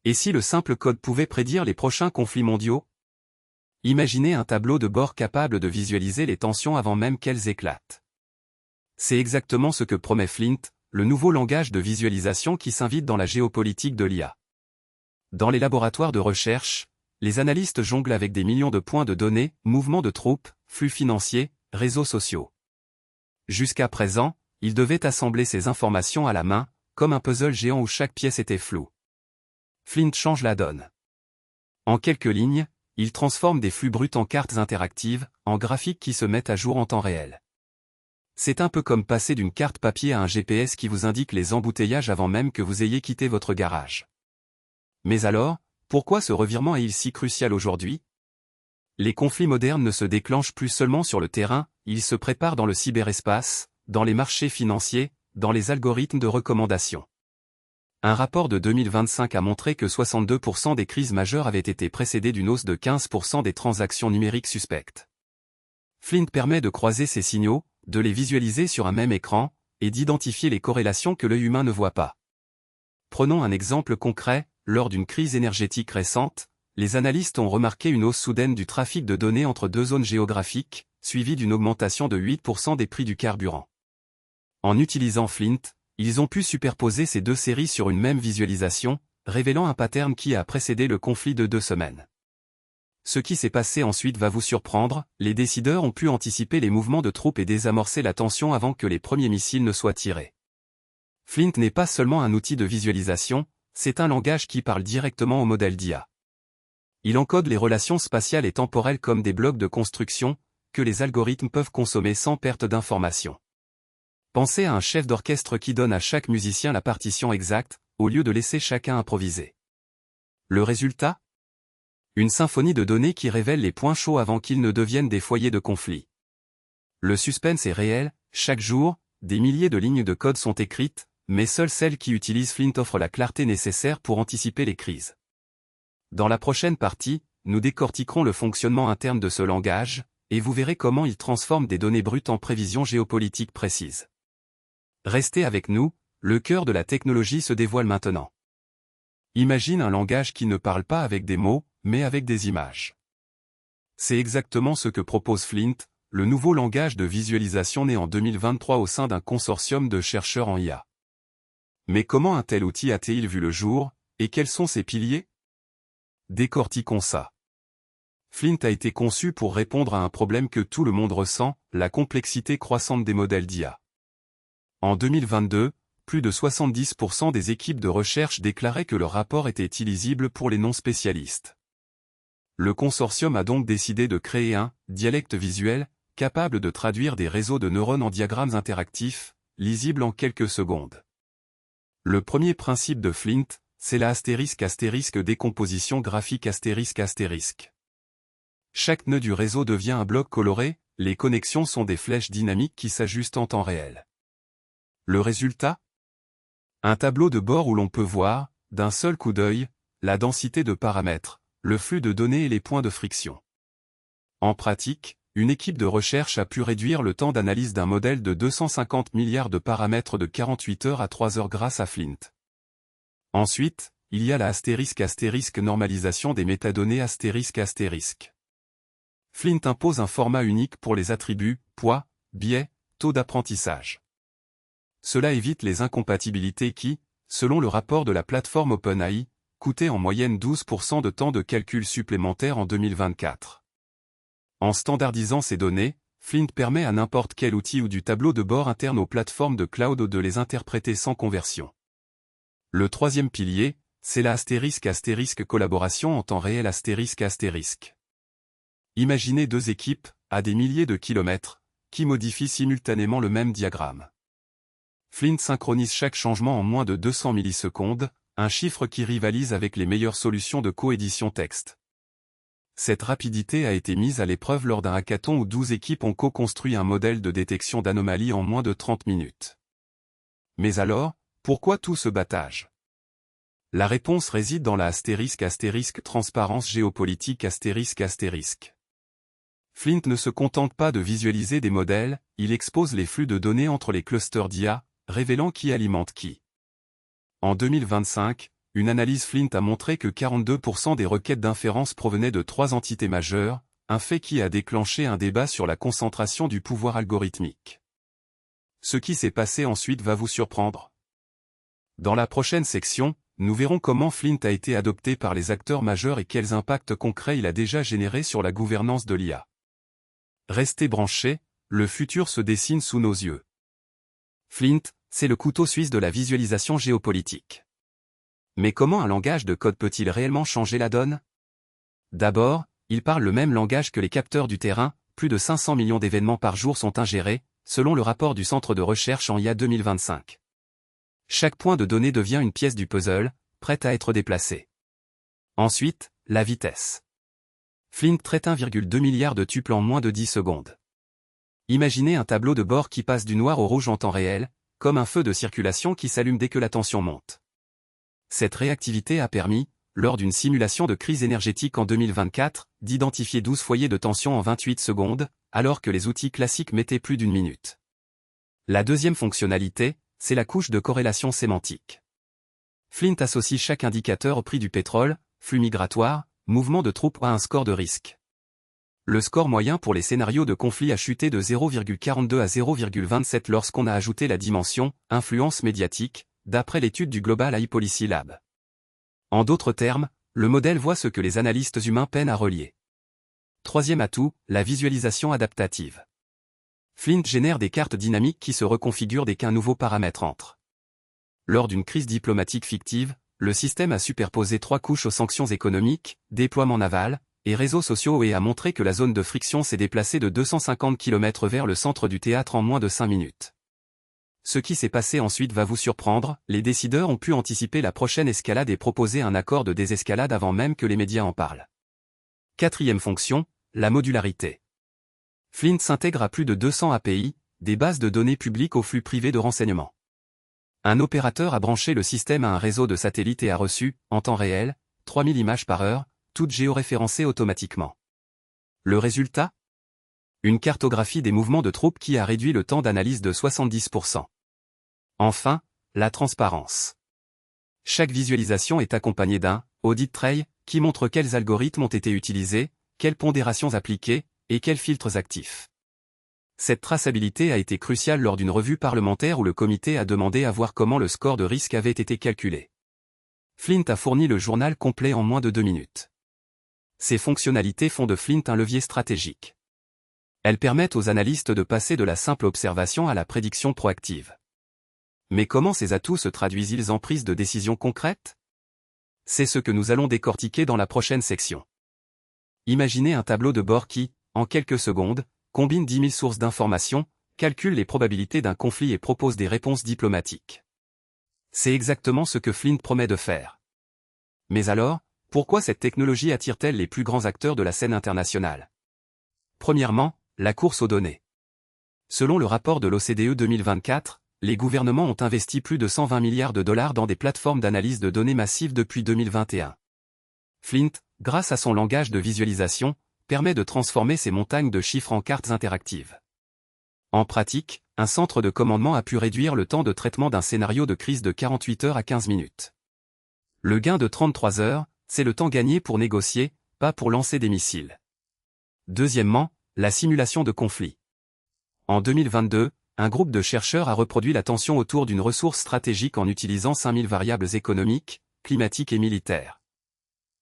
Et si le simple code pouvait prédire les prochains conflits mondiaux? Imaginez un tableau de bord capable de visualiser les tensions avant même qu'elles éclatent. C'est exactement ce que promet Flint, le nouveau langage de visualisation qui s'invite dans la géopolitique de l'IA. Dans les laboratoires de recherche, les analystes jonglent avec des millions de points de données, mouvements de troupes, flux financiers, réseaux sociaux. Jusqu'à présent, ils devaient assembler ces informations à la main, comme un puzzle géant où chaque pièce était floue. Flint change la donne. En quelques lignes, il transforme des flux bruts en cartes interactives, en graphiques qui se mettent à jour en temps réel. C'est un peu comme passer d'une carte papier à un GPS qui vous indique les embouteillages avant même que vous ayez quitté votre garage. Mais alors, pourquoi ce revirement est-il si crucial aujourd'hui? Les conflits modernes ne se déclenchent plus seulement sur le terrain, ils se préparent dans le cyberespace, dans les marchés financiers, dans les algorithmes de recommandation. Un rapport de 2025 a montré que 62% des crises majeures avaient été précédées d'une hausse de 15% des transactions numériques suspectes. Flint permet de croiser ces signaux, de les visualiser sur un même écran, et d'identifier les corrélations que l'œil humain ne voit pas. Prenons un exemple concret, lors d'une crise énergétique récente, les analystes ont remarqué une hausse soudaine du trafic de données entre deux zones géographiques, suivie d'une augmentation de 8% des prix du carburant. En utilisant Flint, ils ont pu superposer ces deux séries sur une même visualisation, révélant un pattern qui a précédé le conflit de 2 semaines. Ce qui s'est passé ensuite va vous surprendre, les décideurs ont pu anticiper les mouvements de troupes et désamorcer la tension avant que les premiers missiles ne soient tirés. Flint n'est pas seulement un outil de visualisation, c'est un langage qui parle directement au modèle d'IA. Il encode les relations spatiales et temporelles comme des blocs de construction, que les algorithmes peuvent consommer sans perte d'information. Pensez à un chef d'orchestre qui donne à chaque musicien la partition exacte, au lieu de laisser chacun improviser. Le résultat? Une symphonie de données qui révèle les points chauds avant qu'ils ne deviennent des foyers de conflit. Le suspense est réel, chaque jour, des milliers de lignes de code sont écrites, mais seules celles qui utilisent Flint offrent la clarté nécessaire pour anticiper les crises. Dans la prochaine partie, nous décortiquerons le fonctionnement interne de ce langage, et vous verrez comment il transforme des données brutes en prévisions géopolitiques précises. Restez avec nous, le cœur de la technologie se dévoile maintenant. Imagine un langage qui ne parle pas avec des mots, mais avec des images. C'est exactement ce que propose Flint, le nouveau langage de visualisation né en 2023 au sein d'un consortium de chercheurs en IA. Mais comment un tel outil a-t-il vu le jour, et quels sont ses piliers? Décortiquons ça. Flint a été conçu pour répondre à un problème que tout le monde ressent, la complexité croissante des modèles d'IA. En 2022, plus de 70% des équipes de recherche déclaraient que leur rapport était illisible pour les non-spécialistes. Le consortium a donc décidé de créer un dialecte visuel, capable de traduire des réseaux de neurones en diagrammes interactifs, lisibles en quelques secondes. Le premier principe de Flint, c'est la *** décomposition graphique ***. Chaque nœud du réseau devient un bloc coloré, les connexions sont des flèches dynamiques qui s'ajustent en temps réel. Le résultat? Un tableau de bord où l'on peut voir, d'un seul coup d'œil, la densité de paramètres, le flux de données et les points de friction. En pratique, une équipe de recherche a pu réduire le temps d'analyse d'un modèle de 250 milliards de paramètres de 48 heures à 3 heures grâce à Flint. Ensuite, il y a la ** normalisation des métadonnées ***. Flint impose un format unique pour les attributs, poids, biais, taux d'apprentissage. Cela évite les incompatibilités qui, selon le rapport de la plateforme OpenAI, coûtaient en moyenne 12% de temps de calcul supplémentaire en 2024. En standardisant ces données, Flint permet à n'importe quel outil ou du tableau de bord interne aux plateformes de cloud de les interpréter sans conversion. Le troisième pilier, c'est la ** collaboration en temps réel ***. Imaginez deux équipes, à des milliers de kilomètres, qui modifient simultanément le même diagramme. Flint synchronise chaque changement en moins de 200 millisecondes, un chiffre qui rivalise avec les meilleures solutions de coédition texte. Cette rapidité a été mise à l'épreuve lors d'un hackathon où 12 équipes ont co-construit un modèle de détection d'anomalies en moins de 30 minutes. Mais alors, pourquoi tout ce battage? La réponse réside dans la ** transparence géopolitique ***. Flint ne se contente pas de visualiser des modèles, il expose les flux de données entre les clusters d'IA, révélant qui alimente qui. En 2025, une analyse Flint a montré que 42% des requêtes d'inférence provenaient de 3 entités majeures, un fait qui a déclenché un débat sur la concentration du pouvoir algorithmique. Ce qui s'est passé ensuite va vous surprendre. Dans la prochaine section, nous verrons comment Flint a été adopté par les acteurs majeurs et quels impacts concrets il a déjà générés sur la gouvernance de l'IA. Restez branchés, le futur se dessine sous nos yeux. Flint, c'est le couteau suisse de la visualisation géopolitique. Mais comment un langage de code peut-il réellement changer la donne? D'abord, il parle le même langage que les capteurs du terrain, plus de 500 millions d'événements par jour sont ingérés, selon le rapport du Centre de recherche en IA 2025. Chaque point de données devient une pièce du puzzle, prête à être déplacée. Ensuite, la vitesse. Flint traite 1,2 milliard de tuples en moins de 10 secondes. Imaginez un tableau de bord qui passe du noir au rouge en temps réel, comme un feu de circulation qui s'allume dès que la tension monte. Cette réactivité a permis, lors d'une simulation de crise énergétique en 2024, d'identifier 12 foyers de tension en 28 secondes, alors que les outils classiques mettaient plus d'une minute. La deuxième fonctionnalité, c'est la couche de corrélation sémantique. Flint associe chaque indicateur au prix du pétrole, flux migratoire, mouvement de troupes à un score de risque. Le score moyen pour les scénarios de conflit a chuté de 0,42 à 0,27 lorsqu'on a ajouté la dimension « influence médiatique », d'après l'étude du Global AI Policy Lab. En d'autres termes, le modèle voit ce que les analystes humains peinent à relier. Troisième atout, la visualisation adaptative. Flint génère des cartes dynamiques qui se reconfigurent dès qu'un nouveau paramètre entre. Lors d'une crise diplomatique fictive, le système a superposé 3 couches aux sanctions économiques, déploiement naval, et réseaux sociaux et a montré que la zone de friction s'est déplacée de 250 km vers le centre du théâtre en moins de 5 minutes. Ce qui s'est passé ensuite va vous surprendre, les décideurs ont pu anticiper la prochaine escalade et proposer un accord de désescalade avant même que les médias en parlent. Quatrième fonction, la modularité. Flint s'intègre à plus de 200 API, des bases de données publiques aux flux privés de renseignements. Un opérateur a branché le système à un réseau de satellites et a reçu, en temps réel, 3000 images par heure, toutes géoréférencées automatiquement. Le résultat? Une cartographie des mouvements de troupes qui a réduit le temps d'analyse de 70%. Enfin, la transparence. Chaque visualisation est accompagnée d'un audit trail qui montre quels algorithmes ont été utilisés, quelles pondérations appliquées, et quels filtres actifs. Cette traçabilité a été cruciale lors d'une revue parlementaire où le comité a demandé à voir comment le score de risque avait été calculé. Flint a fourni le journal complet en moins de 2 minutes. Ces fonctionnalités font de Flint un levier stratégique. Elles permettent aux analystes de passer de la simple observation à la prédiction proactive. Mais comment ces atouts se traduisent-ils en prise de décision concrète? C'est ce que nous allons décortiquer dans la prochaine section. Imaginez un tableau de bord qui, en quelques secondes, combine 10 000 sources d'informations, calcule les probabilités d'un conflit et propose des réponses diplomatiques. C'est exactement ce que Flint promet de faire. Mais alors, pourquoi cette technologie attire-t-elle les plus grands acteurs de la scène internationale? Premièrement, la course aux données. Selon le rapport de l'OCDE 2024, les gouvernements ont investi plus de 120 milliards de dollars dans des plateformes d'analyse de données massives depuis 2021. Flint, grâce à son langage de visualisation, permet de transformer ces montagnes de chiffres en cartes interactives. En pratique, un centre de commandement a pu réduire le temps de traitement d'un scénario de crise de 48 heures à 15 minutes. Le gain de 33 heures, c'est le temps gagné pour négocier, pas pour lancer des missiles. Deuxièmement, la simulation de conflit. En 2022, un groupe de chercheurs a reproduit la tension autour d'une ressource stratégique en utilisant 5000 variables économiques, climatiques et militaires.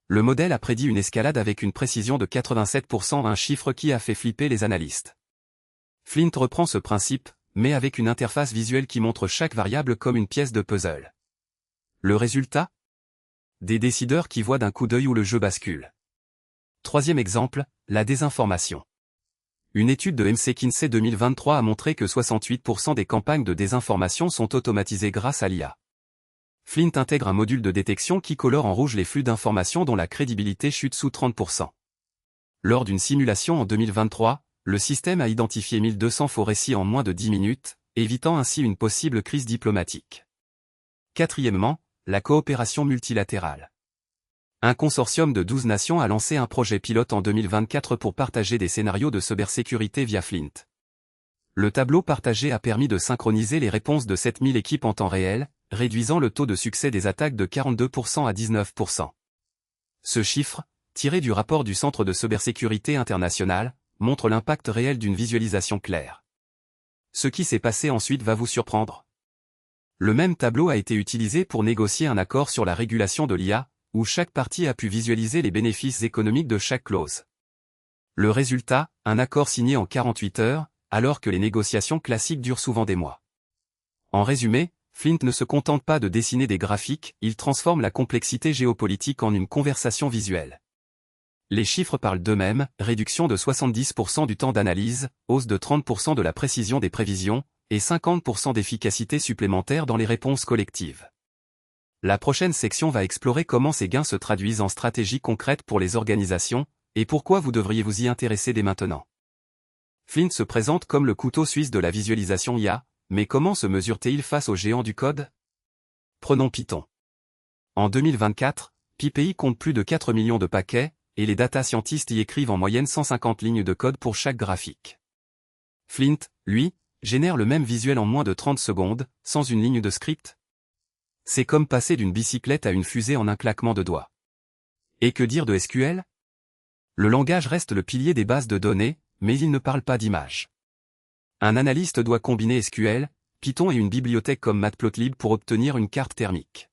Le modèle a prédit une escalade avec une précision de 87%, un chiffre qui a fait flipper les analystes. Flint reprend ce principe, mais avec une interface visuelle qui montre chaque variable comme une pièce de puzzle. Le résultat? Des décideurs qui voient d'un coup d'œil où le jeu bascule. Troisième exemple, la désinformation. Une étude de McKinsey 2023 a montré que 68% des campagnes de désinformation sont automatisées grâce à l'IA. Flint intègre un module de détection qui colore en rouge les flux d'informations dont la crédibilité chute sous 30%. Lors d'une simulation en 2023, le système a identifié 1200 faux récits en moins de 10 minutes, évitant ainsi une possible crise diplomatique. Quatrièmement, la coopération multilatérale. Un consortium de 12 nations a lancé un projet pilote en 2024 pour partager des scénarios de cybersécurité via Flint. Le tableau partagé a permis de synchroniser les réponses de 7000 équipes en temps réel, réduisant le taux de succès des attaques de 42% à 19%. Ce chiffre, tiré du rapport du Centre de cybersécurité international, montre l'impact réel d'une visualisation claire. Ce qui s'est passé ensuite va vous surprendre. Le même tableau a été utilisé pour négocier un accord sur la régulation de l'IA, où chaque partie a pu visualiser les bénéfices économiques de chaque clause. Le résultat, un accord signé en 48 heures, alors que les négociations classiques durent souvent des mois. En résumé, Flint ne se contente pas de dessiner des graphiques, il transforme la complexité géopolitique en une conversation visuelle. Les chiffres parlent d'eux-mêmes, réduction de 70% du temps d'analyse, hausse de 30% de la précision des prévisions, et 50% d'efficacité supplémentaire dans les réponses collectives. La prochaine section va explorer comment ces gains se traduisent en stratégies concrètes pour les organisations, et pourquoi vous devriez vous y intéresser dès maintenant. Flint se présente comme le couteau suisse de la visualisation IA, mais comment se mesure-t-il face aux géants du code? Prenons Python. En 2024, PyPI compte plus de 4 millions de paquets, et les data scientists y écrivent en moyenne 150 lignes de code pour chaque graphique. Flint, lui, génère le même visuel en moins de 30 secondes, sans une ligne de script. C'est comme passer d'une bicyclette à une fusée en un claquement de doigts. Et que dire de SQL? Le langage reste le pilier des bases de données, mais il ne parle pas d'images. Un analyste doit combiner SQL, Python et une bibliothèque comme Matplotlib pour obtenir une carte thermique.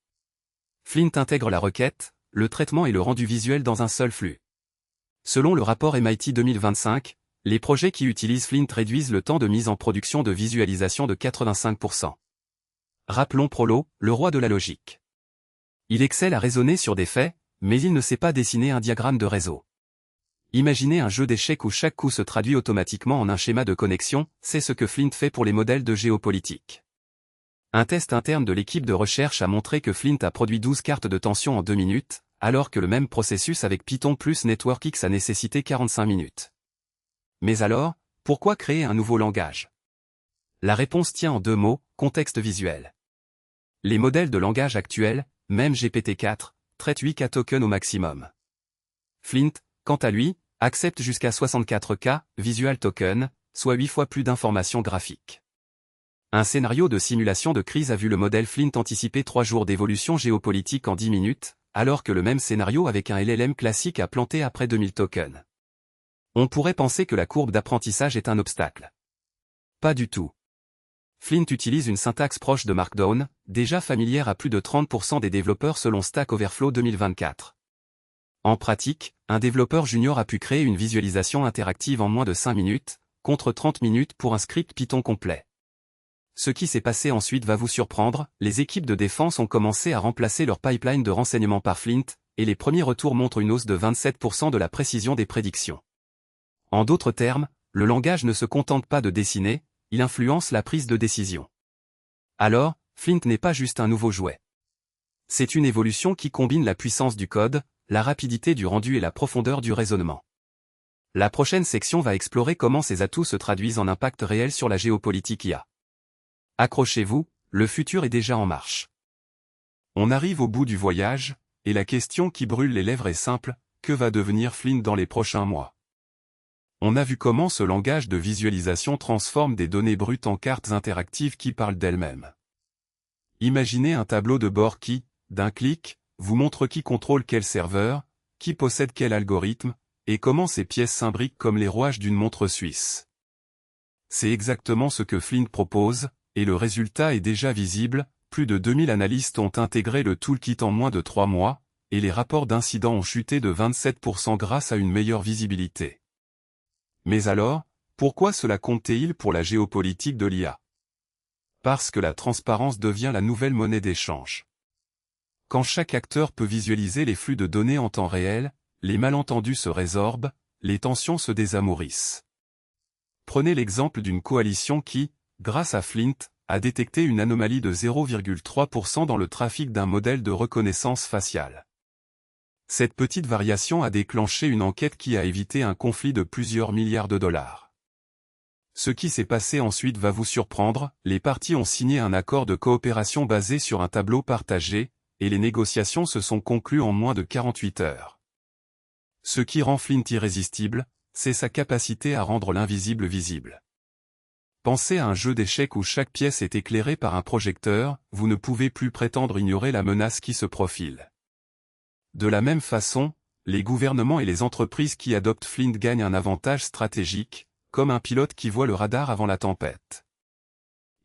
Flint intègre la requête, le traitement et le rendu visuel dans un seul flux. Selon le rapport MIT 2025, les projets qui utilisent Flint réduisent le temps de mise en production de visualisation de 85%. Rappelons Prolo, le roi de la logique. Il excelle à raisonner sur des faits, mais il ne sait pas dessiner un diagramme de réseau. Imaginez un jeu d'échecs où chaque coup se traduit automatiquement en un schéma de connexion, c'est ce que Flint fait pour les modèles de géopolitique. Un test interne de l'équipe de recherche a montré que Flint a produit 12 cartes de tension en 2 minutes, alors que le même processus avec Python plus NetworkX a nécessité 45 minutes. Mais alors, pourquoi créer un nouveau langage? La réponse tient en 2 mots, contexte visuel. Les modèles de langage actuels, même GPT-4, traitent 8 K tokens au maximum. Flint, quant à lui, accepte jusqu'à 64 K visual token, soit 8 fois plus d'informations graphiques. Un scénario de simulation de crise a vu le modèle Flint anticiper 3 jours d'évolution géopolitique en 10 minutes, alors que le même scénario avec un LLM classique a planté après 2000 tokens. On pourrait penser que la courbe d'apprentissage est un obstacle. Pas du tout. Flint utilise une syntaxe proche de Markdown, déjà familière à plus de 30% des développeurs selon Stack Overflow 2024. En pratique, un développeur junior a pu créer une visualisation interactive en moins de 5 minutes, contre 30 minutes pour un script Python complet. Ce qui s'est passé ensuite va vous surprendre, les équipes de défense ont commencé à remplacer leur pipeline de renseignement par Flint, et les premiers retours montrent une hausse de 27% de la précision des prédictions. En d'autres termes, le langage ne se contente pas de dessiner, il influence la prise de décision. Alors, Flint n'est pas juste un nouveau jouet. C'est une évolution qui combine la puissance du code, la rapidité du rendu et la profondeur du raisonnement. La prochaine section va explorer comment ces atouts se traduisent en impact réel sur la géopolitique IA. Accrochez-vous, le futur est déjà en marche. On arrive au bout du voyage, et la question qui brûle les lèvres est simple, que va devenir Flint dans les prochains mois? On a vu comment ce langage de visualisation transforme des données brutes en cartes interactives qui parlent d'elles-mêmes. Imaginez un tableau de bord qui, d'un clic, vous montre qui contrôle quel serveur, qui possède quel algorithme, et comment ces pièces s'imbriquent comme les rouages d'une montre suisse. C'est exactement ce que Flint propose, et le résultat est déjà visible, plus de 2000 analystes ont intégré le toolkit en moins de 3 mois, et les rapports d'incidents ont chuté de 27% grâce à une meilleure visibilité. Mais alors, pourquoi cela compte-t-il pour la géopolitique de l'IA? Parce que la transparence devient la nouvelle monnaie d'échange. Quand chaque acteur peut visualiser les flux de données en temps réel, les malentendus se résorbent, les tensions se désamourissent. Prenez l'exemple d'une coalition qui, grâce à Flint, a détecté une anomalie de 0,3% dans le trafic d'un modèle de reconnaissance faciale. Cette petite variation a déclenché une enquête qui a évité un conflit de plusieurs milliards de dollars. Ce qui s'est passé ensuite va vous surprendre, les parties ont signé un accord de coopération basé sur un tableau partagé, et les négociations se sont conclues en moins de 48 heures. Ce qui rend Flint irrésistible, c'est sa capacité à rendre l'invisible visible. Pensez à un jeu d'échecs où chaque pièce est éclairée par un projecteur, vous ne pouvez plus prétendre ignorer la menace qui se profile. De la même façon, les gouvernements et les entreprises qui adoptent Flint gagnent un avantage stratégique, comme un pilote qui voit le radar avant la tempête.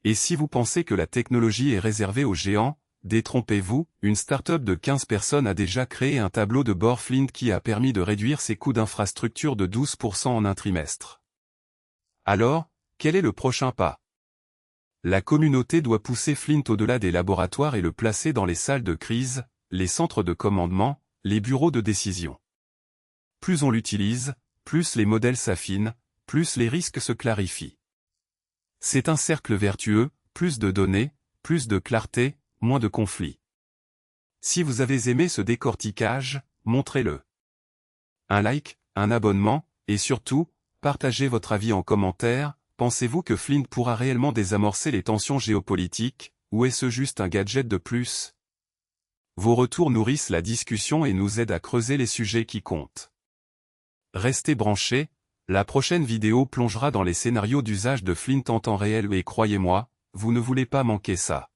Et si vous pensez que la technologie est réservée aux géants, détrompez-vous, une start-up de 15 personnes a déjà créé un tableau de bord Flint qui a permis de réduire ses coûts d'infrastructure de 12% en un trimestre. Alors, quel est le prochain pas? La communauté doit pousser Flint au-delà des laboratoires et le placer dans les salles de crise, les centres de commandement, les bureaux de décision. Plus on l'utilise, plus les modèles s'affinent, plus les risques se clarifient. C'est un cercle vertueux, plus de données, plus de clarté, moins de conflits. Si vous avez aimé ce décortiquage, montrez-le. Un like, un abonnement, et surtout, partagez votre avis en commentaire. Pensez-vous que Flint pourra réellement désamorcer les tensions géopolitiques, ou est-ce juste un gadget de plus? Vos retours nourrissent la discussion et nous aident à creuser les sujets qui comptent. Restez branchés, la prochaine vidéo plongera dans les scénarios d'usage de Flint en temps réel et croyez-moi, vous ne voulez pas manquer ça.